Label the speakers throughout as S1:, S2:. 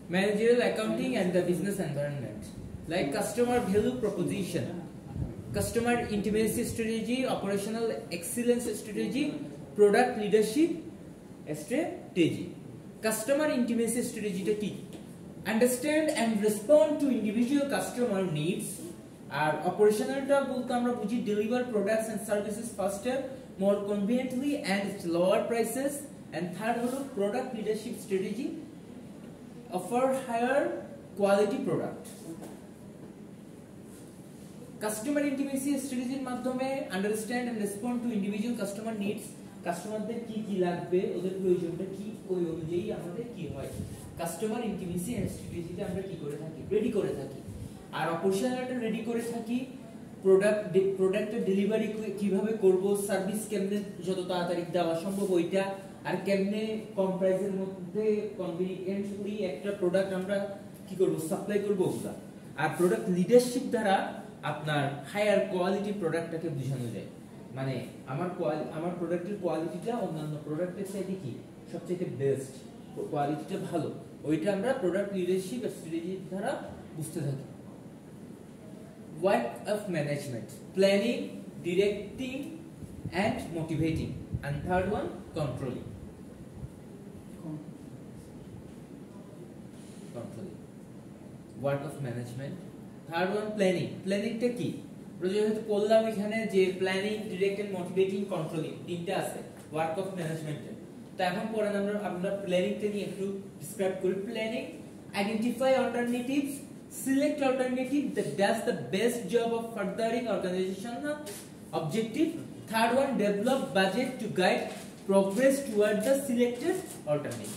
S1: managerial accounting and the business environment, like customer value proposition, customer intimacy strategy, operational excellence strategy, product leadership strategy. Customer intimacy strategy ta ki? Understand and respond to individual customer needs. Our operational ta bolte amra bujhi deliver products and services faster, more conveniently and at lower prices. And third holo product leadership strategy, offer higher quality product. Customer intimacy strategy মাধ্যমে understand and respond to individual customer needs. কাস্টমারদের কি কি লাগবে, ওদের প্রয়োজনটা কি, ওই অনুযায়ী আমাদের কি হয় কাস্টমার ইন্টিমেসি এন্ড স্ট্র্যাটেজিটা আমরা কি করে থাকি, রেডি করে থাকি। আর অপারেশনালটা রেডি করে থাকি, প্রোডাক্টের ডেলিভারি কিভাবে করব, সার্ভিস কেমনে যত তাড়াতাড়ি দেওয়া সম্ভব ওইটা, আর কেমনে কম প্রাইসের মধ্যে কনভিনিয়েন্টলি একটা প্রোডাক্ট আমরা কি করব, সাপ্লাই করব ওগুলা। আর প্রোডাক্ট লিডারশিপ দ্বারা আপনার হায়ার কোয়ালিটি প্রোডাক্টটাকে বোঝানো যায়, মানে আমার প্রোডাক্টের কোয়ালিটিটা অন্যান্য প্রোডাক্টের চাইতে কি সবচেয়ে বেস্ট, কোয়ালিটিটা ভালো, ওইটা আমরা প্রোডাক্ট লিডারশিপ স্ট্র্যাটেজির দ্বারা বুঝতে থাকি। Work of management, planning, directing and motivating, and third one controlling. Work of management, third one planning টা কি যেহেতু বললাম এখানে যে planning, direct and motivating, controlling তিনটা আছে ওয়ার্ক অফ ম্যানেজমেন্টে। তো এখন পরে আমরা প্ল্যানিংটা নিয়ে একটু ডিসক্রাইব করি। Planning, identify alternatives, select alternative that does the best job of furthering organizational objective. Third one, develop budget to guide progress toward the selected alternative.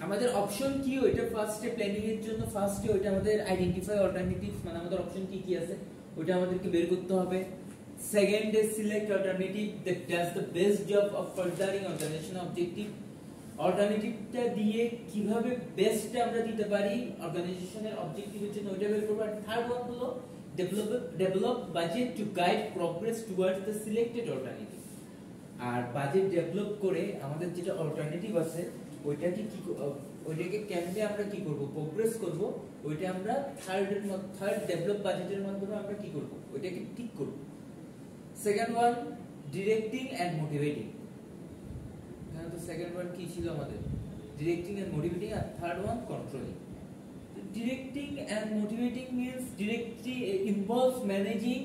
S1: আমাদের অপশন কি, ওইটা ফার্স্টে প্ল্যানিং এর জন্য ফার্স্টে ওইটা আমাদের আইডেন্টিফাই অল্টারনেটিভস, মানে আমাদের অপশন কি কি আছে ওইটা আমাদেরকে বের করতে হবে। Second a select alternative that does the best job of furthering organizational objective, অল্টারনেটিভটা দিয়ে কিভাবে বেস্টটা আমরা দিতে পারি অর্গানাইজেশনের অবজেক্টিভের জন্য ওইটা বের করব। আর থার্ড ওয়ান হলো develop budget to guide progress towards the selected alternative. আর বাজেট ডেভেলপ করে আমাদের যেটা অল্টারনেটিভ আছে ওইটাকে কেমনে আমরা কি করব, প্রোগ্রেস করব, ওইটা আমরা থার্ড ডেভেলপ বাজেটের মাধ্যমে আমরা কি করব, ওইটাকে ঠিক করব। Second one, directing and motivating. এখানে তো সেকেন্ড ওয়ান কি ছিল আমাদের, ডিরেক্টিং এন্ড মোটিভেটিং, আর third one controlling. Directing and motivating means directly involves managing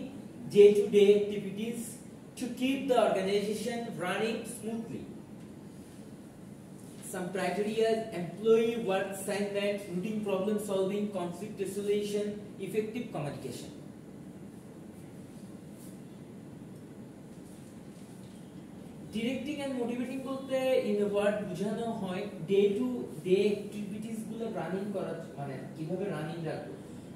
S1: day-to-day activities to keep the organization running smoothly. Some criteria: employee work assignment, routine problem solving, conflict resolution, effective communication. Directing and motivating বলতে in a word বোঝানো হয় day to day activities গুলো running করা, মানে কিভাবে running রাখবো।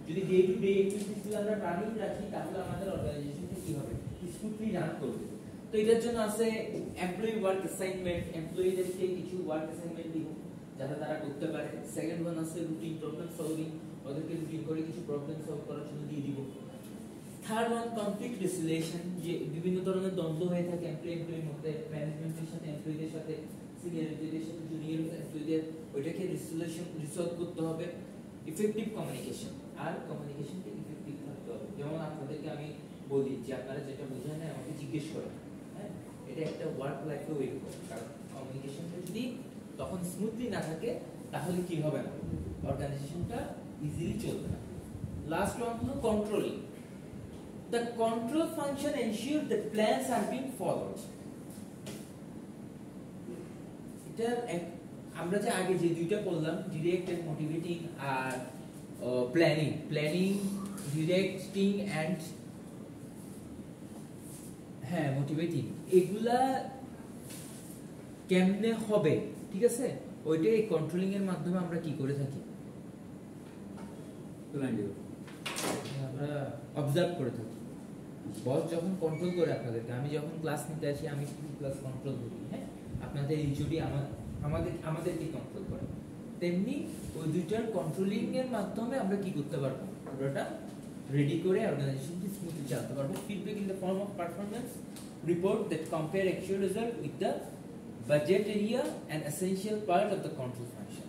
S1: যদি day to day activities গুলো আমরা রানিং রাখি তাহলে আমাদের অর্গানাইজেশনটা কি হবে, স্মুথলি রান করবে। তো এটার জন্য আছে এমপ্লয়ি ওয়ার্ক অ্যাসাইনমেন্ট, এমপ্লয়িদেরকে কিছু ওয়ার্ক অ্যাসাইনমেন্ট দিব যাতে তারা করতে পারে। সেকেন্ড ওয়ান আছে রুটিন প্রবলেম সলভিং, ওদেরকে রুটিন করে কিছু প্রবলেম সলভ করার জন্য দিয়ে দিব। থার্ড ওয়ান কনফ্লিক্ট রেজুলেশন, যে বিভিন্ন ধরনের দ্বন্দ্ব হয়ে থাকে এমপ্লয়ির মধ্যে, ম্যানেজমেন্টের সাথে এমপ্লয়িদের সাথে, সিনিয়রদের সাথে জুনিয়র এমপ্লয়িদের, ওইটাকে রিসলভ করতে হবে। ইফেক্টিভ কমিউনিকেশন, আর কমিউনিকেশনকে ইফেক্টিভ থাকতে হবে। যেমন আপনাদেরকে আমি বলি যে আপনারা যেটা বোঝেন না আমাকে জিজ্ঞেস করেন, হ্যাঁ, এটা একটা ওয়ার্ক লাইফে এরকম, কারণ কমিউনিকেশনটা যদি তখন স্মুথলি না থাকে তাহলে কি হবে না, অর্গানাইজেশনটা ইজিলি চলবে না। লাস্ট ওয়ান হলো controlling. The control function ensures that plans are being followed. এটা আমরা যে আগে যে দুইটা বললাম, ডিরেক্ট এন্ড মোটিভেটিং আর প্ল্যানিং, ডিরেক্টিং এন্ড মোটিভেটিং, এগুলা কেমনে হবে, ঠিক আছে, ওইটা এই কন্ট্রোলিং এর মাধ্যমে আমরা কি করে থাকি, আমরা অবজার্ভ করে থাকি। বস যখন কন্ট্রোল করে আপনাদেরকে, আমি যখন ক্লাস নিতে আসি আমি ক্লাস কন্ট্রোল করি, হ্যাঁ, আপনাদের এইচওডি আমাদেরকে কন্ট্রোল করে, তেমনি ওই দুইটার কন্ট্রোলিং এর মাধ্যমে আমরা কি করতে পারবো, পুরোটা রেডি করে অর্গানাইজেশনকে স্মুথলি চালাতে পারবো। Feedback in the form of performance report that compare actual result with the budget area an essential part of the control function.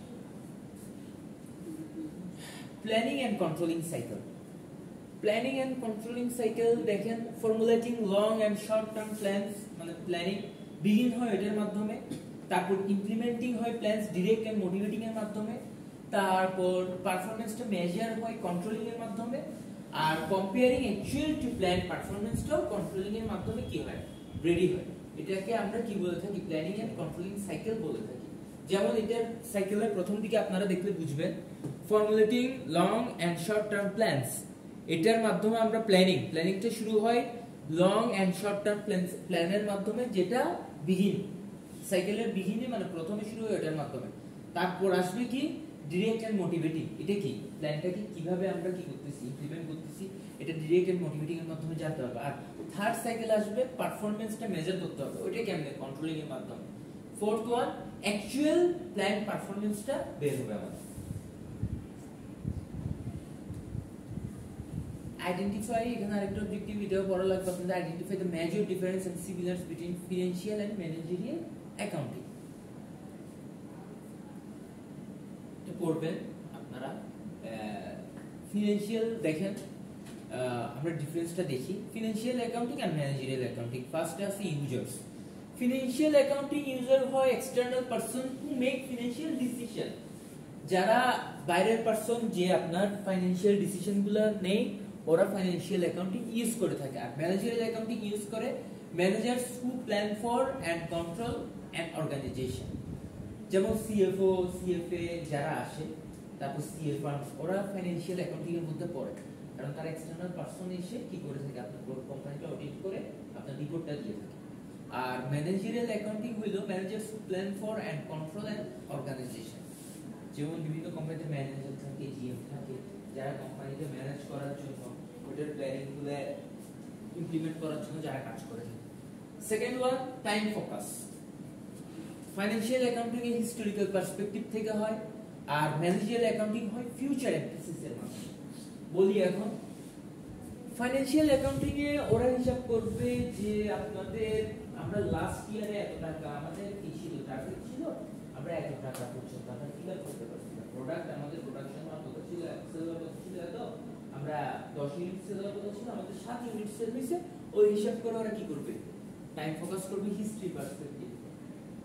S1: Planning and controlling cycle. Planning and controlling cycle দেখেন formulating long and short term plans মানে planning begin হয় এটার মাধ্যমে, তারপর implementing হয় plans direct and motivating এর মাধ্যমে, তারপর পারফরম্যান্সটা মেজার হয় কন্ট্রোলিং এর মাধ্যমে, আর কম্পেয়ারিং অ্যাকচুয়াল টু প্ল্যান পারফরম্যান্সটাও কন্ট্রোলিং এর মাধ্যমে কি হয় রেডি হয়। এটাকে আমরা কি বলে থাকি প্ল্যানিং এন্ড কন্ট্রোলিং সাইকেল বলে থাকি। যেমন এটার সাইকেলের প্রথম দিকে আপনারা দেখলে বুঝবেন formulating long and short term plans, এটার মাধ্যমে আমরা প্ল্যানিংটা শুরু হয় লং এন্ড শর্ট টার্ম প্ল্যানের মাধ্যমে, যেটা বিগিন সাইকেলের বিগিনে মানে প্রথমে শুরু হয় এটার মাধ্যমে। তারপর আসবে কি ডিরেক্ট এন্ড মোটিভেটিং, এটা কি প্ল্যানটাকে কিভাবে আমরা কি করতেছি ইমপ্লিমেন্ট করতেছি, এটা ডিরেক্ট এন্ড মোটিভেটিং এর মাধ্যমে জানতে হবে। আর থার্ড সাইকেল আসবে পারফরম্যান্সটা মেজার করতে হবে, ওইটা কেমনে কন্ট্রোলিং এর মাধ্যমে। ফোর্থ ওয়ান অ্যাকচুয়াল প্ল্যান পারফরম্যান্সটা বের হবে আমাদের। আইডেন্টিফাই, এখানে আরেকটা অবজেক্টিভ এটাও পড়া লাগবে আপনাদের, identify the major difference and similars between financial and managerial accounting. এটা পড়বেন আপনারা। ফিনান্সিয়াল দেখেন আমরা ডিফারেন্সটা দেখি, ফিনান্সিয়াল অ্যাকাউন্টিং আর ম্যানেজারিয়াল অ্যাকাউন্টিং। ফার্স্টে আছে ইউজার্স। ফিনান্সিয়াল অ্যাকাউন্টিং ইউজার হয় external person who make financial decision, যারা বাইরের পারসন যে আপনার ফাইনান্সিয়াল ডিসিশনগুলো নেই, ওরা ফাইনান্সিয়াল অ্যাকাউন্টিং ইউজ করে থাকে। আর ম্যানেজারিয়াল অ্যাকাউন্টিং ইউজ করে managers who plan for and control and organization, যেমন সিএফও সিএফএ যারা আসে, তারপর সিএফআর, ওরা ফাইনান্সিয়াল অ্যাকাউন্টিং এর মধ্যে পড়ে, কারণ তারা এক্সটার্নাল পারসন এসে কি করে থাকে আপনার কোম্পানিটা অডিট করে আপনার রিপোর্টটা দিয়ে থাকে। আর ম্যানেজারিয়াল অ্যাকাউন্টিং হইলো managers who plan for and control and organization, যেমন বিভিন্ন কোম্পানিতে ম্যানেজার থাকে, জিএম থাকে, যারা কোম্পানিকে ম্যানেজ করার জন্য ওটার প্ল্যানিং গুলো ইমপ্লিমেন্ট করার জন্য যারা কাজ করে থাকে। Second one time focus. Financial accounting এর হিস্টোরিক্যাল পার্সপেক্টিভ থেকে হয়, আর ম্যানেজারিয়াল অ্যাকাউন্টিং হয় ফিউচার এমফেসিস এর মাধ্যমে। বলি এখন ফাইনান্সিয়াল অ্যাকাউন্টিং এ ওরা হিসাব করবে যে আপনাদের আমরা লাস্ট ইয়ারে এত টাকা আমাদের কি ছিল, টার্গেট ছিল, আমরা এত টাকা পর্যন্ত আমরা ফিল করতে পারছি না, প্রোডাক্ট আমাদের প্রোডাকশন কত ছিল, সেল কত ছিল, এত আমরা 10 ইউনিট সেল কত ছিল, আমাদের 7 ইউনিট সেল হইছে, ওই হিসাব করে ওরা কি করবে টাইম ফোকাস করবে হিস্ট্রি পার্সপেক্টিভ।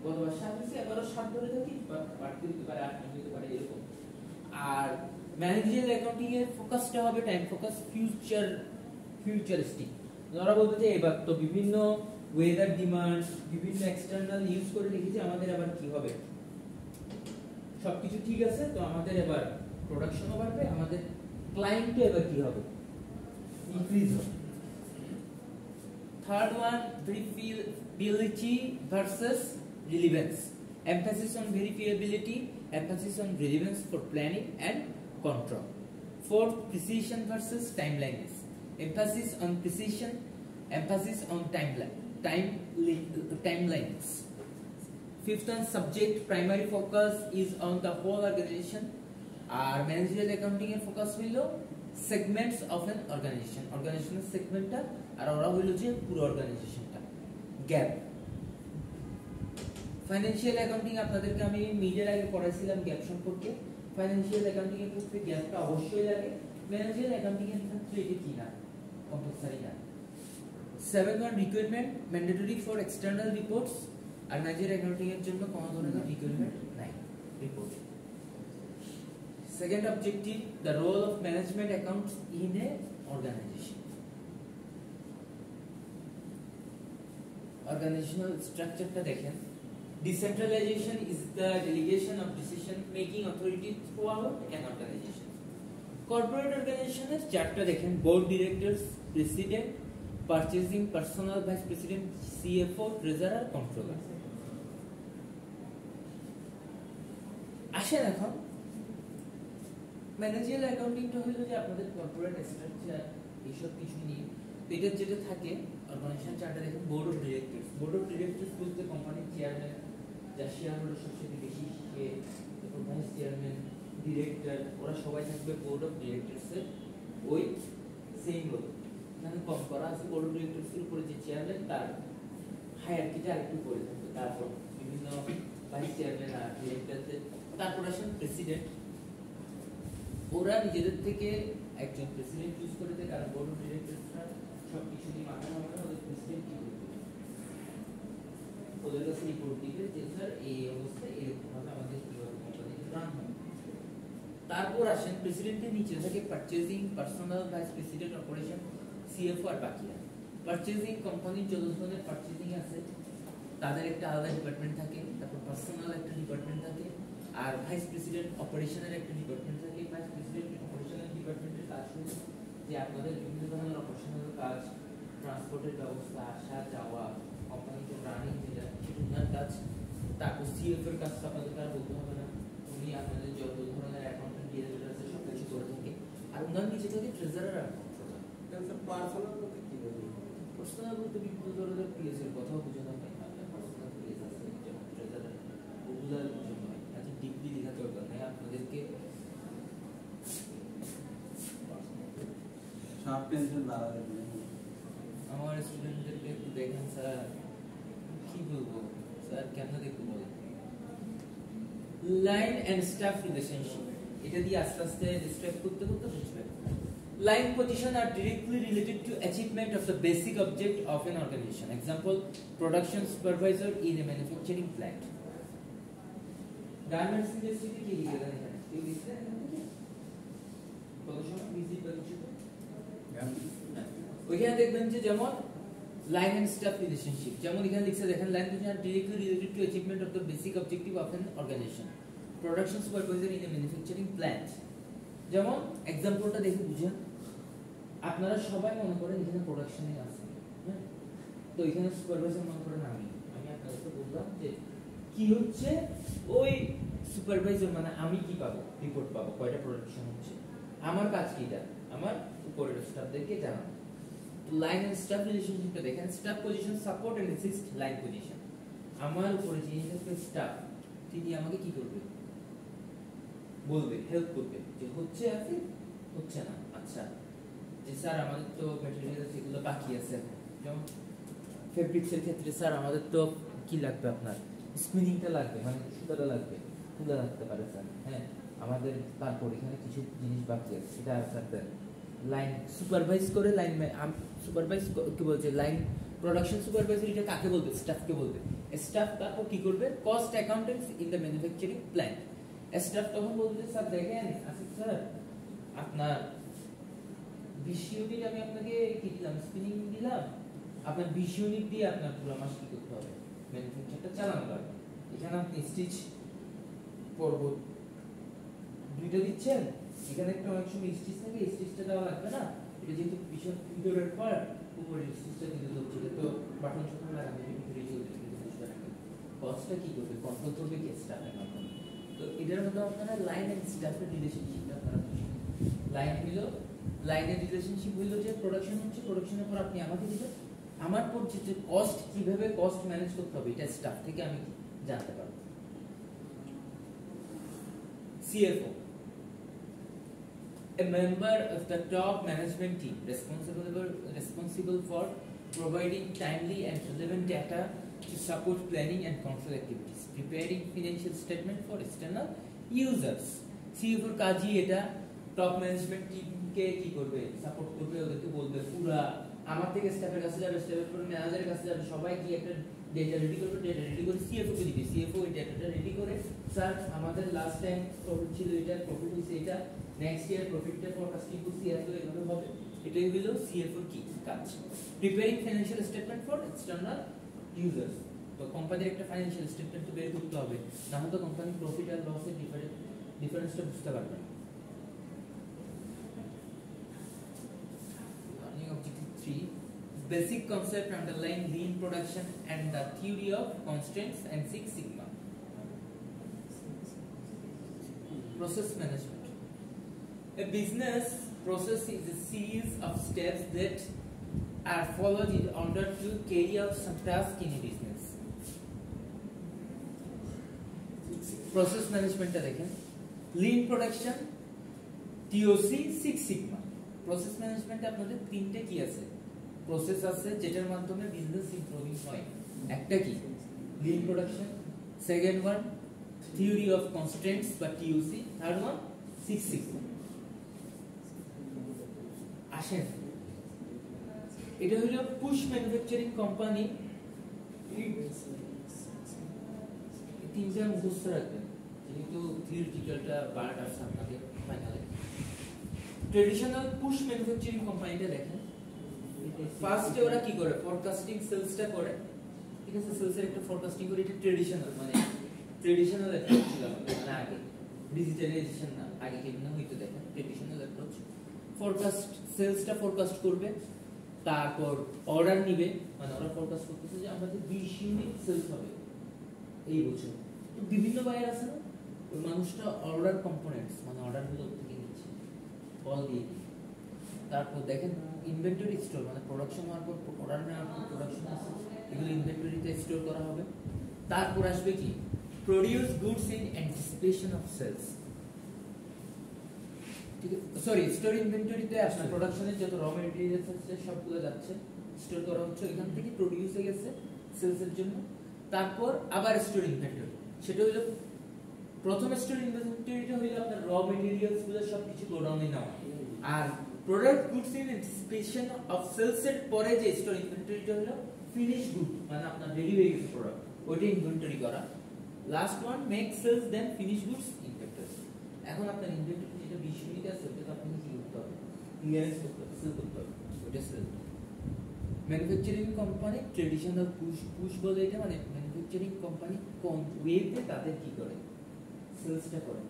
S1: গতবার 7 হইছে এবারও 7 ধরে থাকি, বাড়তে দিতে পারে 8 দিতে পারে এরকম। আর ম্যানেজারিয়াল অ্যাকাউন্টিং এর ফোকাসটা হবে টাইম ফোকাস ফিউচারিস্টিক। ওরা বলতে যে এবার তো বিভিন্ন ওয়েদার ডিমান্ড বিভিন্ন এক্সটার্নাল ইউজ করে দেখেছি আমাদের আবার কি হবে, সবকিছু ঠিক আছে তো আমাদের এবার প্রোডাকশনও বাড়বে, আমাদের ক্লায়েন্টও এবার কি হবে ইনক্রিজ হবে। Third one verifiability versus relevance. emphasis on verifiability, emphasis on relevance for planning and control. Fourth, precision versus timeliness. Emphasis on precision, emphasis on timelines. Fifth one, subject primary focus is on the whole organization. Our managerial accounting এর focus হইলো segments of an organization. Organizational segmentটা আর ওরা হইলো যে পুরো অর্গানাইজেশনটা। Gap. Financial accounting আপনাদেরকে আমি মিডের আগে পড়াইছিলাম gap সম্পর্কে। ফাইনান্সিয়াল অ্যাকাউন্টিং এর ক্ষেত্রে গ্যাপটা অবশ্যই লাগে, ম্যানেজারিয়াল অ্যাকাউন্টিং এর ক্ষেত্রে এটা কি না কম্পালসারি না। 7 one requirement mandatory for external reports, আর ম্যানেজারিয়াল অ্যাকাউন্টিং এর জন্য কোনো ধরনের রিকোয়ারমেন্ট নাই report. Second objective the role of management accounts in a organization. Organizational স্ট্রাকচারটা দেখেন, decentralization is the delegation of decision making authority throughout an organization. Corporate organization এর চারটা দেখেন, board directors, president, purchasing, personal vice president, CFO, treasurer, controller. আসেন এখন managerial অ্যাকাউন্টিংটা হলো যে আপনাদের কর্পোরেট স্ট্রাকচার এইসব কিছু নিয়ে এটা যেটা থাকে অর্গানাইজেশন চার্টার দেখেন board of directors. Board of directors বলতে কোম্পানির চেয়ারম্যান, যার শেয়ার হোল্ডার সবচেয়ে বেশি, সে ভাইস চেয়ারম্যান, ডিরেক্টর, ওরা সবাই থাকবে বোর্ড অফ ডিরেক্টরস এর ওই সেম রোল। এখানে কম করা আছে বোর্ড অফ ডিরেক্টরস এর উপরে যে চেয়ারম্যান তার হায়ারকিটা আরেকটু করে থাকবে, তারপর বিভিন্ন বিভিন্ন ভাইস চেয়ারম্যান আর ডিরেক্টরদের, তারপর আসেন প্রেসিডেন্ট। ওরা নিজেদের থেকে একজন প্রেসিডেন্ট চুজ করে দেয়, কারণ বোর্ড অফ ডিরেক্টরসরা সবকিছু নিয়ে মাথা ঘামায়, ওদের প্রেসিডেন্ট কি করবে, ওদের কাছে রিপোর্ট দিবে যে স্যার এই অবস্থায় এরকম ভাবে আমাদের কিভাবে কোম্পানি রান হবে। তারপর আসেন প্রেসিডেন্টের নিচে থাকে purchasing, personal, vice president, operation, CFO আর বাকিরা। পারচেজিং কোম্পানির যত ধরনের পারচেজিং আছে তাদের একটা আলাদা ডিপার্টমেন্ট থাকে, তারপর পার্সোনাল একটা ডিপার্টমেন্ট থাকে, আর ভাইস প্রেসিডেন্ট অপারেশনের একটা ডিপার্টমেন্ট থাকে। ভাইস প্রেসিডেন্ট অপারেশনাল ডিপার্টমেন্টের কাজ হলো যে আপনাদের বিভিন্ন ধরনের অপারেশনাল কাজ, ট্রান্সপোর্টের ব্যবস্থা, আসা যাওয়া, কোম্পানিতে রানিং যেটা সেটার কাজ। তারপর সিএফ এর কাজটা আপনাদের আর বলতে হবে না, উনি আপনাদের যত ধরনের অ্যাকাউন্টেন্ট ডিরেক্টর আছে সব কিছু করে থাকে। আর উনার নিচে থাকে ট্রেজারার আর কন্ট্রোলার।
S2: পার্সোনাল বলতে কি বোঝায়?
S1: পার্সোনাল বলতে বিভিন্ন ধরনের পিএস এর কথাও বোঝানো হয়। আপনার পার্সোনাল পিএস আছে যেমন ট্রেজারার, ওগুলার জন্য হয়। আচ্ছা ডিগ্রি লেখা দরকার নাই আপনাদেরকে।
S2: সব টেনশন বাড়াবে।
S1: আমার স্টুডেন্টদেরকে একটু দেখেন স্যার, কি বলবো স্যার, কেন দেখতে বলেন। লাইন এন্ড স্টাফ রিলেশনশিপ, এটা দিয়ে আস্তে আস্তে ডিসক্রাইব করতে করতে বুঝবে। Line position are directly related to achievement of the basic object of an organization. Example, production supervisor in a manufacturing plant. Garments industry কি লিখে দেন এখানে? কি লিখে দেন এখানে? প্রদর্শন ভিজিট বা কিছু তো? ওইখানে দেখবেন যে যেমন লাইন এন্ড স্টাফ রিলেশনশিপ, যেমন এখানে লিখছে দেখেন লাইন পজিশন আর directly related to achievement of the basic objective of an organization. Production supervisor in a manufacturing plant. যেমন एग्जांपलটা দেখে বুঝেন। আপনারা সবাই মনে করেন এখানে প্রোডাকশনে আছে, হ্যাঁ, তো এখানে সুপারভাইজার মনে করেন আমি আপনাদেরকে বললাম যে কি হচ্ছে, ওই সুপারভাইজার মানে আমি কি পাবো, রিপোর্ট পাবো কয়টা প্রোডাকশন হচ্ছে, আমার কাজ কিটা, আমার উপরের স্টাফদেরকে জানানো। লাইন এন্ড স্টাফ রিলেশনশিপটা দেখেন, staff position support and assist line position. আমার উপরে যিনি থাকবে স্টাফ, তিনি আমাকে কি করবে, বলবে, হেল্প করবে যে হচ্ছে আছে হচ্ছে না। আচ্ছা যে স্যার আমাদের তো ম্যাটেরিয়াল এগুলো বাকি আছে, যেমন ফেব্রিক্সের ক্ষেত্রে স্যার আমাদের তো কি লাগবে, আপনার স্পিনিংটা লাগবে, মানে সুতাটা লাগবে, তুলা লাগতে পারে স্যার, হ্যাঁ আমাদের তারপর এখানে কিছু জিনিস বাকি আছে, সেটা স্যার দেন। লাইন সুপারভাইজ করে, লাইন সুপারভাইজ কি বলছে, লাইন প্রোডাকশন সুপারভাইজার এটা কাকে বলবে, স্টাফকে বলবে। স্টাফ তারপর কি করবে, cost accountants in the manufacturing plant. Staff তখন বলবে স্যার দেখেন আসিফ স্যার, আপনার 20 ইউনিট আমি আপনাকে কি দিলাম, স্পিনিং দিলাম, আপনার 20 ইউনিট দিয়ে আপনার পুরো মাস কি করতে হবে, ম্যানুফ্যাকচারটা চালানো লাগবে। এখানে আপনি স্টিচ করব দুইটা দিচ্ছেন, এখানে একটা অনেক সময় স্টিচ থাকে, স্টিচটা দেওয়া লাগবে না, এটা যেহেতু পিছন ভিতরের পার্ট, উপরের স্টিচটা দিতে হচ্ছে, তো বাটন ছোট লাগাবে ভিতরে চলবে, কিন্তু বুঝতে না কস্টটা কি করবে, কন্ট্রোল করবে কি স্টাফের মাধ্যমে। তো এটার মধ্যে আপনারা লাইন এন্ড স্টাফের রিলেশনশিপটা আপনারা বুঝবেন। লাইন হলো, লাইনের রিলেশনশিপ হলো যে প্রোডাকশন হচ্ছে, প্রোডাকশনের পর আপনি আমাকে দিবেন, আমার পর যে কস্ট, কিভাবে কস্ট ম্যানেজ করতে হবে এটা স্টাফ থেকে আমি জানতে পারবো। CFO, a member of the top management team responsible for providing timely and relevant data to support planning and control activities, preparing financial statement for external users. CFO এর কাজই এটা, টপ ম্যানেজমেন্ট টিমকে কি করবে, সাপোর্ট করবে, ওদেরকে বলবে পুরা আমার থেকে স্টাফের কাছে যাবে, স্টাফের পরে ম্যানেজারের কাছে যাবে, সবাই কি একটা ডেটা রেডি করবে, ডেটা রেডি করে সিএফও কে দিবে, সিএফও ওই ডেটাটা রেডি করে স্যার আমাদের লাস্ট টাইম প্রফিট ছিল এটা, প্রফিট হইছে এটা, নেক্সট ইয়ার প্রফিটটা ফরকাস্টিং করছি এত, এভাবে হবে। এটাই হলো সিএফও কি কাজ। Preparing financial statement for external users, তো কোম্পানির একটা ফাইন্যান্সিয়াল স্টেটমেন্ট তো বের করতে হবে, না হলে তো কোম্পানি প্রফিট আর লসের ডিফারেন্সটা বুঝতে পারবে না। Objective 3, basic concept underlying lean production and the theory of constraints and Six Sigma. Process management. A business process is a series of steps that are followed in order to carry out some task in a business. Process management টা দেখেন, lean production, TOC, Six Sigma. Process ম্যানেজমেন্টে আপনাদের তিনটে কি আছে, process আছে যেটার মাধ্যমে বিজনেস ইমপ্রুভিং হয়। একটা কি lean production, second one theory of constraints বা টিইউসি, থার্ড ওয়ান 6 সিগমা। আসেন, এটা হলো পুশ ম্যানুফ্যাকচারিং কোম্পানি। তিনটা মুখস্থ রাখবেন যেহেতু থিওরিটিক্যালটা পার্ট আছে আপনাদের ফাইনালে। ট্রেডিশনাল পুশ ম্যানুফ্যাকচারিং কোম্পানিটা দেখেন, ফার্স্টে ওরা কি করে, ফরকাস্টিং সেলসটা করে, ঠিক আছে, সেলসের একটা ফরকাস্টিং করে। এটা ট্রেডিশনাল মানে ট্রেডিশনাল অ্যাপ্রোচ ছিল আমাদের, মানে আগে ডিজিটালাইজেশন না, আগে কেমন হইতো দেখেন, ট্রেডিশনাল অ্যাপ্রোচ। ফরকাস্ট সেলসটা ফরকাস্ট করবে, তারপর অর্ডার নিবে, মানে ওরা ফরকাস্ট করতেছে যে আমাদের 20 ইউনিট সেলস হবে এই বছর। তো বিভিন্ন বায়ার আছে না, ওই মানুষটা অর্ডার কম্পোনেন্টস মানে অর্ডারগুলো থেকে নিচ্ছে কল দিয়ে। তারপর দেখেন ইনভেন্টরি স্টোর, মানে প্রোডাকশন হওয়ার পর অর্ডার নেওয়ার পর প্রোডাকশন আছে, এগুলো ইনভেন্টরিতে স্টোর করা হবে। তারপর আসবে কি, produce goods in anticipation of sales, ঠিক আছে, সরি স্টোর ইনভেন্টরিতে আপনার প্রোডাকশনের যত র ম্যাটেরিয়ালস আছে সবগুলো যাচ্ছে, স্টোর করা হচ্ছে, এখান থেকে প্রোডিউস হয়ে গেছে সেলসের জন্য। তারপর আবার স্টোর ইনভেন্টরি, সেটা হলো প্রথম স্টোর ইনভেন্টরিটা হলো আপনার র ম্যাটেরিয়ালস গুলো সবকিছু গোডাউনে নেওয়া, আর product goods in anticipation of sales এর পরে যে স্টোর ইনভেন্টরিটা হলো ফিনিশ গুড, মানে আপনার রেডি হয়ে গেছে প্রোডাক্ট, ওইটা ইনভেন্টরি করা। Last one make sales then finish goods inventory. এখন আপনার ইনভেন্টরি যেটা 20 ইউনিট আছে ওটা আপনাকে কি করতে হবে, ক্লিয়ারেন্স করতে হবে, সেল করতে হবে, ওটা sell. Manufacturing company traditional push বলে এটা, মানে ম্যানুফ্যাকচারিং কোম্পানি কোন ওয়েতে তাদের কি করে, সেলসটা করে।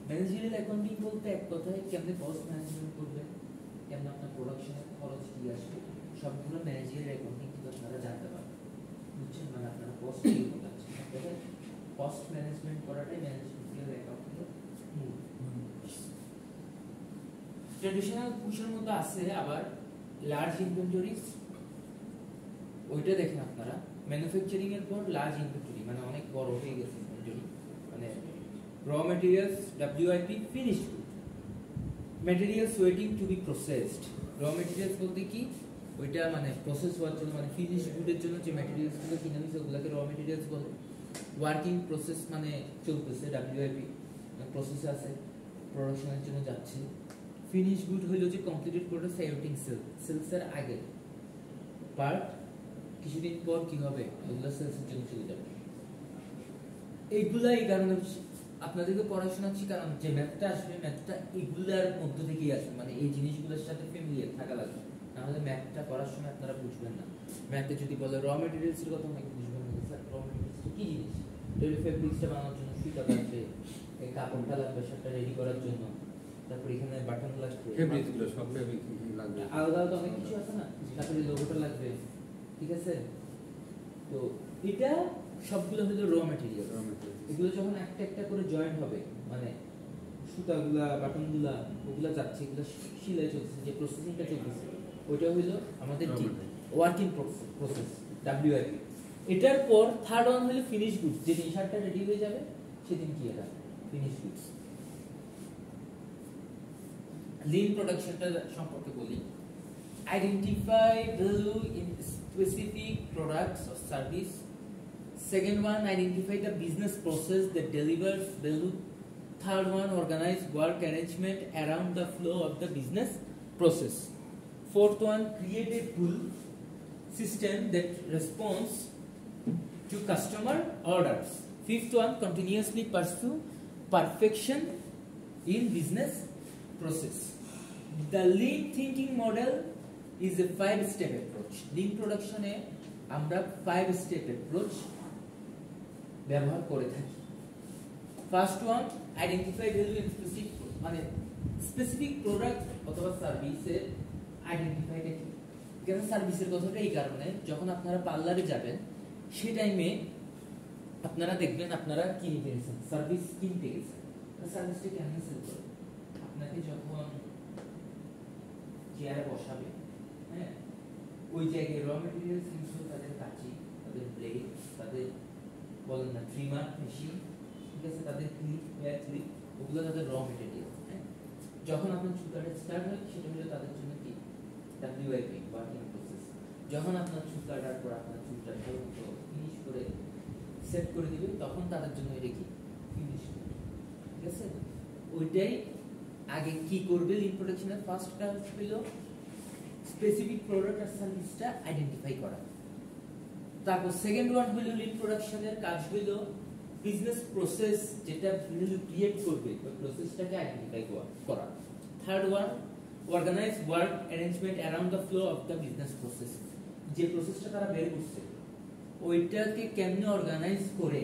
S1: ম্যানেজারিয়াল অ্যাকাউন্টিং বলতে এক কথায় কেমনে কস্ট ম্যানেজমেন্ট করবে, কেমনে আপনার প্রোডাকশনের খরচ কি আসবে, সবগুলো ম্যানেজারিয়াল অ্যাকাউন্টিং কিন্তু আপনারা জানতে পারবেন, বুঝছেন, মানে আপনারা কস্ট কি করতে চাচ্ছেন, কস্ট ম্যানেজমেন্ট করাটাই ম্যানেজারিয়াল অ্যাকাউন্টিংয়ের মূল। ট্রেডিশনাল পুশের মধ্যে আছে আবার লার্জ ইনভেন্টরিজ, ওইটা দেখেন আপনারা ম্যানুফ্যাকচারিং এর পর লার্জ ইনভেন্টরি, মানে অনেক বড় হয়ে গেছে ইনভেন্টরি, মানে র materials WIP finished good, materials waiting to B processed. র ম্যাটেরিয়ালস বলতে কি, ওইটা মানে প্রসেস হওয়ার জন্য, মানে ফিনিশড গুডের জন্য যে ম্যাটেরিয়ালস গুলো কিনে নিছে ওগুলোকে র ম্যাটেরিয়ালস বলে। ওয়ার্কিং প্রসেস মানে চলতেছে, WIP প্রসেসে আছে, প্রোডাকশনের জন্য যাচ্ছে। ফিনিশ গুড হলো যে কমপ্লিটেড প্রোডাক্ট ওয়েটিং সেলসের আগে পার্ট, কিছুদিন পর কি হবে, ওগুলো সেলসের জন্য চলে যাবে। এইগুলা এই কারণে আপনাদেরকে পড়াশোনাচ্ছি, কারণ যে ম্যাথটা আসবে ম্যাথটা এগুলার মধ্য থেকেই আসবে, মানে এই জিনিসগুলোর সাথে ফ্যামিলিয়ার থাকা লাগবে, নাহলে ম্যাথটা পড়ার সময় আপনারা বুঝবেন না। ম্যাথে যদি বলে র ম্যাটেরিয়ালস এর কথা অনেকে বুঝবেন না, স্যার র ম্যাটেরিয়ালস কি জিনিস, তাহলে ফেব্রিক্সটা বানানোর জন্য সুতা লাগবে, এই কাপড়টা লাগবে শার্টটা রেডি করার জন্য, তারপর এখানে বাটন লাগবে,
S3: ফেব্রিক গুলো সব ফেব্রিক লাগবে,
S1: আলাদা আলাদা অনেক কিছু আছে না, তারপরে লোগোটা লাগবে, ঠিক আছে। তো এটা সবগুলো হলো র ম্যাটেরিয়াল। এগুলো যখন একটা একটা করে জয়েন হবে, মানে সুতাগুলা বাটনগুলা ওগুলা যাচ্ছে, এগুলো সেলাই চলছে, যে প্রসেসিংটা চলতেছে ওইটা হলো আমাদের কি ওয়ার্কিং প্রসেস WIP। এটার পর থার্ড ওয়ান হলো ফিনিশ গুডস, যেদিন শার্টটা রেডি হয়ে যাবে সেদিন কি এটা ফিনিশ গুডস। লিন প্রোডাকশনটা সম্পর্কে বলি, identify value in specific products or service. Second one, identify the business process that delivers value. Third one, organize work arrangement around the flow of the business process. Fourth one, create a tool system that responds to customer orders. Fifth one, continuously pursue perfection in business process. The lean thinking model is a 5-step approach. Lean production e আমরা 5-step approach ব্যবহার করে থাকি। First one, identify value in specific, মানে specific product অথবা সার্ভিসের আইডেন্টিফাইটা কি। কেন সার্ভিসের কথাটা এই কারণে, যখন আপনারা পার্লারে যাবেন সেই টাইমে আপনারা দেখবেন আপনারা কিনতে গেছেন, সার্ভিস কিনতে গেছেন, সার্ভিসটা কেমন সেল করে, আপনাকে যখন চেয়ারে বসাবে, হ্যাঁ, ওই জায়গায় র ম্যাটেরিয়ালস ইউজ করে, তাদের কাঁচি, তাদের ব্লেড, তাদের বলেন না ট্রিমার মেশিন, ঠিক আছে, তাদের ক্লিপ, হেয়ার ক্লিপ, ওগুলো তাদের র ম্যাটেরিয়াল। হ্যাঁ, যখন আপনার চুলকাটা স্টার্ট হয় সেটা হলো তাদের জন্য কি WIP ওয়ার্কিং প্রসেস। যখন আপনার চুল কাটার পর আপনার চুলটা ফিনিশ করে সেট করে দিবে, তখন তাদের জন্য এটা কি ফিনিশ, ঠিক আছে। ওইটাই আগে কি করবে লিন প্রোডাকশনের ফার্স্ট কাজ হলো স্পেসিফিক প্রোডাক্ট আর সার্ভিসটা আইডেন্টিফাই করা। তারপর সেকেন্ড ওয়ান হলো লিন প্রোডাকশনের কাজ হলো বিজনেস প্রসেস যেটা ভ্যালু ক্রিয়েট করবে ওই প্রসেসটাকে আইডেন্টিফাই করা। Third one organize work arrangement around the flow of the business process, যে প্রসেসটা তারা বের করছে ওইটাকে কেমনে অর্গানাইজ করে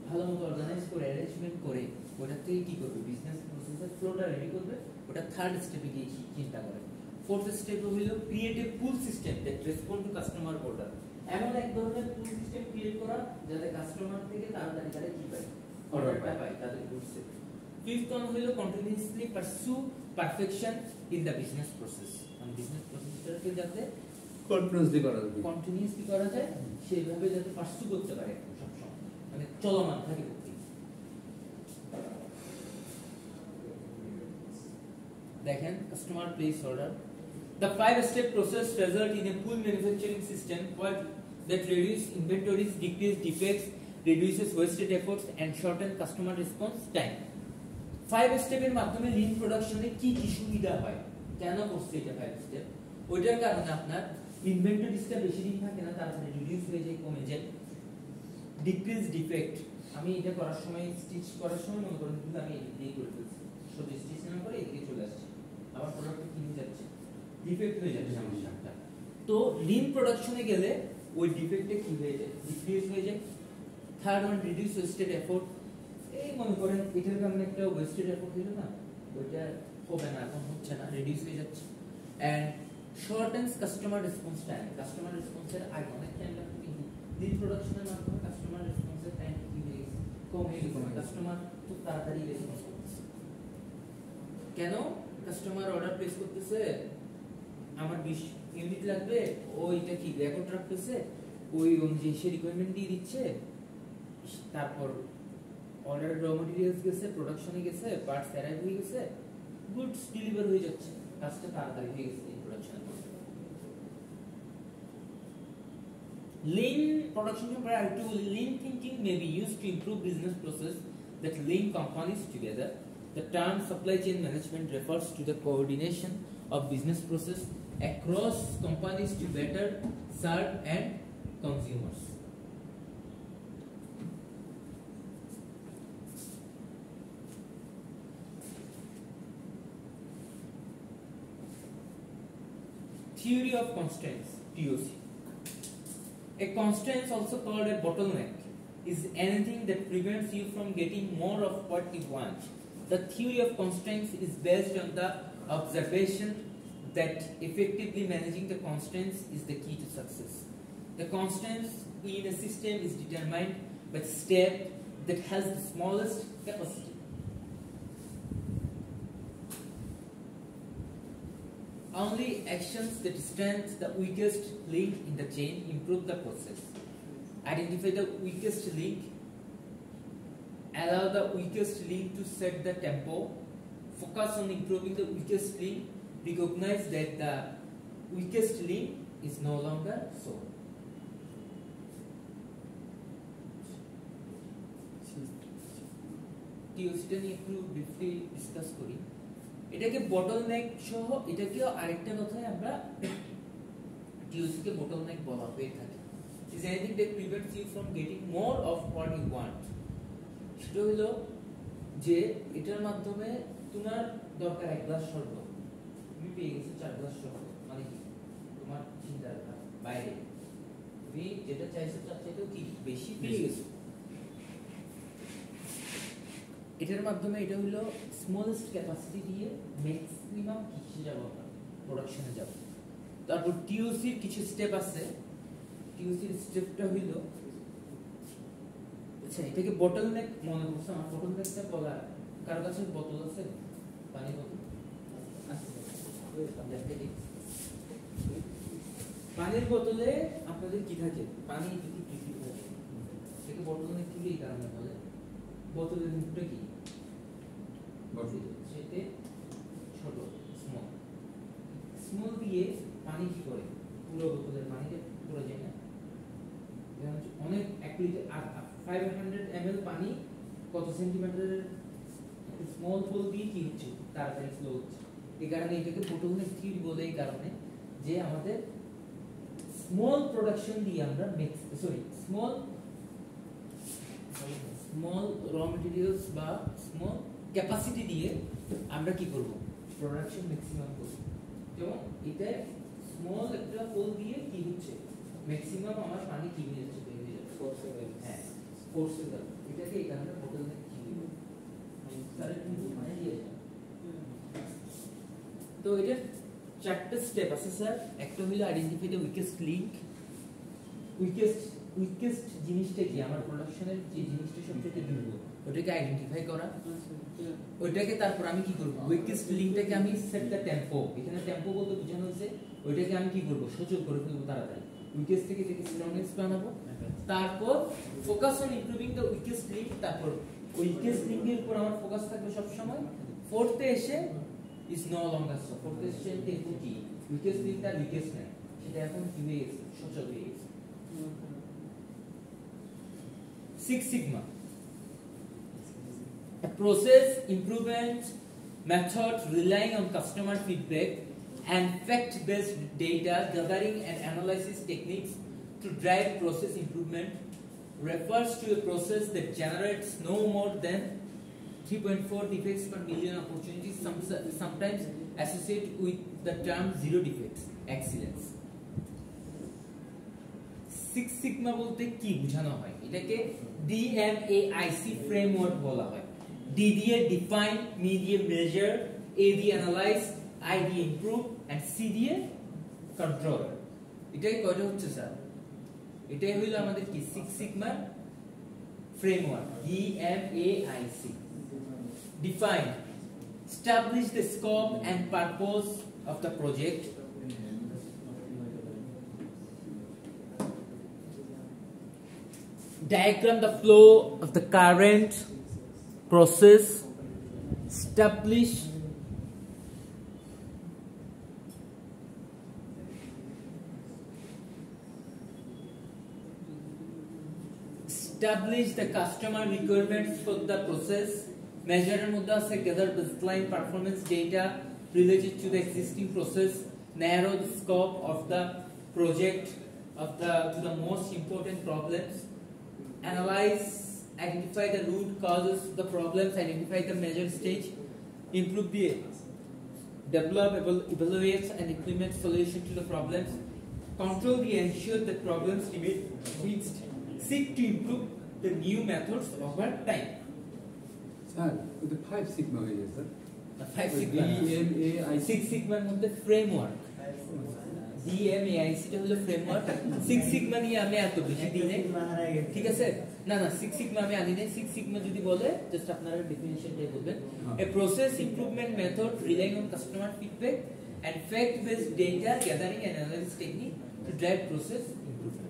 S1: ভালো মতো অর্গানাইজ করে অ্যারেঞ্জমেন্ট করে ওটা থেকে কি করবে বিজনেস প্রসেসের ফ্লোটা রেডি করবে, ওটা থার্ড স্টেপে গিয়ে চিন্তা করে। ফোর্থ স্টেপ হলো create a pool system that respond to customer order, এমন এক ধরনের পুল সিস্টেম ক্রিয়েট করা যাতে কাস্টমার থেকে তাড়াতাড়ি তারা কি পায় অর্ডারটা পায় তাদের গুডসে। ফিফথ ওয়ান হলো continuously পারসু perfection in the business process, মানে বিজনেস প্রসেসটাকে যাতে
S3: কন্টিনিউয়াসলি করা যাবে,
S1: কন্টিনিউয়াসলি করা যায় সেইভাবে যাতে পারসু করতে পারে সবসময়, মানে চলমান থাকে। দেখেন customer place order, the 5-step process result in a full manufacturing system that reduces inventories, decreases defects, reduces wasted efforts and shorten customer response time. 5 স্টেপের মাধ্যমে লিন প্রোডাকশনে কি কি সুবিধা হয়, কেন করছে এটা 5 স্টেপ, ওইটার কারণে আপনার ইনভেন্টরিজটা বেশি দিন থাকে না, তাড়াতাড়ি রিডিউস হয়ে যায়, কমে যায়। ডিক্রিজ ডিফেক্ট, আমি এটা করার সময় স্টিচ করার সময় মনে করেন কিন্তু আমি এদিকে করে ফেলছি, শুধু স্টিচ না করে এদিকে চলে আসছে, আবার প্রোডাক্টটা কিনে যাচ্ছে, ডিফেক্ট হয়ে যাচ্ছে আমার শার্টটা। তো লিন প্রোডাকশনে গেলে ওই ডিফেক্টটা কি হয়ে যায়, ডিক্রিজ হয়ে যায়। Third one reduce wasted effort, এই মনে করেন এটার কারণে একটা ওয়েস্টেড এফোর্ট হলো না, ওইটা হবে না, এখন হচ্ছে না, রিডিউস হয়ে যাচ্ছে। And shortens customer response time, customer রেসপন্সের আগে অনেক টাইম লাগতো কিন্তু লিন প্রোডাকশনের মাধ্যমে কাস্টমার রেসপন্সের টাইম কি হয়ে গেছে, কমে গেছে, কাস্টমার খুব তাড়াতাড়ি রেসপন্স করতেছে। কেন কাস্টমার অর্ডার প্লেস করতেছে, আমার 20 ইউনিট লাগবে, ওইটা কি রেকর্ড রাখতেছে, ওই অনুযায়ী সে রিকোয়ারমেন্ট দিয়ে দিচ্ছে, তারপর অর্ডার র ম্যাটেরিয়ালস গেছে, প্রোডাকশনে গেছে, পার্টস অ্যারাইভ হয়ে গেছে, গুডস ডেলিভার হয়ে যাচ্ছে, কাজটা তাড়াতাড়ি হয়ে গেছে এই প্রোডাকশনের মধ্যে। Lean production prior to lean thinking may be used to improve business process that link companies together. The term supply chain management refers to the coordination of business process across companies to better serve and consumers. Theory of constraints, TOC. A constraint, also called a bottleneck, is anything that prevents you from getting more of what you want. The theory of constraints is based on the observation that effectively managing the constraints is the key to success. The constraints in a system is determined by the step that has the smallest capacity. Only actions that strengthen the weakest link in the chain improve the process. Identify the weakest link, allow the weakest link to set the tempo, focus on improving the weakest link, recognize that the weakest link is no longer so. টিওসিটা নিয়ে একটু briefly discuss করি। এটাকে bottleneck সহ এটাকেও আরেকটা কথায় আমরা টিওসিকে bottleneck বলা হয়ে থাকে। Is anything that prevents you from getting more of what you want. সেটা হলো যে এটার মাধ্যমে তোমার দরকার 1 গ্লাস শরবত, তুমি পেয়ে গেছো 4 গ্লাস শরবত, মানে কি তোমার চিন্তার বাইরে, তুমি যেটা চাইছো তার চাইতেও কি বেশি পেয়ে গেছো। এটার মাধ্যমে এটা হলো স্মলেস্ট ক্যাপাসিটি দিয়ে ম্যাক্সিমাম কিসে যাব, প্রোডাকশনে যাব। তারপর টিওসির কিছু স্টেপ আছে, টিওসির স্টেপটা হইলো, আচ্ছা এটাকে বটলনেক মনে করছে, আমার বটলনেকটা বলা, কার কাছে বোতল আছে, পানির বোতল পানির বোতলে আপনাদের কি থাকে, পানি যদি বৃদ্ধি থাকে এটাকে বটলনেক কি এই কারণে বলে, বোতলের মুখটা কি সেটা ছোট, স্মল, স্মল দিয়ে পানি কি করে পুরো বোতলের পানিতে পুরো যায় না, অনেক 1 লিটার আর 500 ml পানি কত সেন্টিমিটারের স্মল পোল দিয়ে কি হচ্ছে তাড়াতাড়ি ফ্লো হচ্ছে এই কারণে এটাকে বোটলনেক থিওরি বলে এই কারণে যে আমাদের স্মল প্রোডাকশন দিয়ে আমরা স্মল র মেটেরিয়ালস বা স্মল ক্যাপাসিটি দিয়ে আমরা কি করব প্রোডাকশন ম্যাক্সিমাম করব যেমন এটা স্মল একটা পোল দিয়ে কি হচ্ছে ম্যাক্সিমাম আমার পানি কি হয়ে যাচ্ছে হ্যাঁ ফোর্সে যাবে এটাকে এই কারণে বোটলনেক থিওরি তাহলে কিন্তু মানে দিয়ে তো এটা চারটা স্টেপ আছে স্যার একটা হলো identify the weakest link weakest জিনিসটা কি আমার প্রোডাকশনের যে জিনিসটা সবথেকে দুর্বল ওটাকে আইডেন্টিফাই করা ওইটাকে তারপর আমি কি করব উইকেস্ট লিংকটাকে আমি সেট দ্য টেম্পো এখানে টেম্পো বলতে বোঝানো হচ্ছে ওইটাকে আমি কি করব সচল করে ফেলবো তাড়াতাড়ি উইকেস্ট থেকে স্ট্রংনেস বানাবো তারপর focus on improving the weakest link তারপর উইকেস্ট লিংকের উপর আমার ফোকাস থাকবে সব সময় ফোর্থে এসে is no longer so for this chain দেখো কি weakest link আর weakest নাই সেটা এখন কি হয়ে গেছে সচল হয়ে গেছে 6 sigma a process improvement method relying on customer feedback and fact based data gathering and analysis techniques to drive process improvement refers to a process that generates no more than 3.4 defects per million opportunities, sometimes associated with the term zero defects, excellence. 6 sigma বলতে কি বোঝানো হয় এটাকে DMAIC framework বলা হয় D দিয়ে define, M দিয়ে measure, A দিয়ে analyze, I দিয়ে improve and C দিয়ে control এটাই কয়টা হচ্ছে স্যার এটাই হলো আমাদের কি 6 sigma framework DMAIC define establish the scope and purpose of the project diagram the flow of the current process establish the customer requirements for the process measure এর মধ্যে আছে gather baseline performance data related to the existing process narrow the scope of the project to the most important problems analyze identify the root causes of the problems identify the measure stage improve the develop evaluate and implement solution to the problems control the ensure that problems remain fixed seek to improve the new methods over time
S3: sir ওটা 5 sigma হয়ে যায় sir
S1: 5 sigma
S3: DMAIC
S1: 6 sigma এর মধ্যে framework DMAIC টা হলো framework 6 sigma নিয়ে আমি এত বেশি দিই নাই ঠিক আছে না 6 sigma আমি আনি নাই 6 sigma যদি বলে জাস্ট আপনারা ডেফিনিশনটাই বলবেন a process improvement method relying on customer feedback and fact based data gathering and analysis technique to drive process improvement